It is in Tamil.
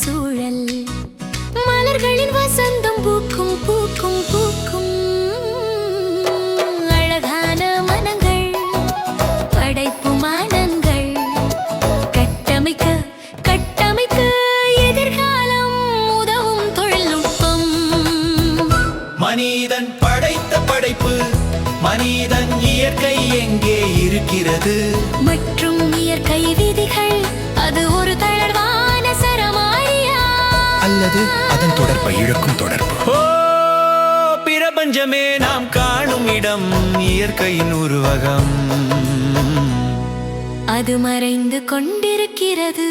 சூழல் மலர்களின் வசந்தம் பூக்கும் பூக்கும் பூக்கும் அழகான மனங்கள் படைப்பு மானங்கள் கட்டமைக்க கட்டமைக்க எதிர்காலம் உதவும் தொழில்நுட்பம். மனிதன் படைத்த படைப்பு மனிதன் இயற்கை எங்கே இருக்கிறது மற்றும் இயற்கை விதிகள் அது ஒரு தளர்வான சரமாரியா அல்லது அதன் தொடர்பை இழக்கும் தொடர்பு. பிரபஞ்சமே நாம் காணும் இடம் இயற்கையின் உருவகம் அது மறைந்து கொண்டிருக்கிறது.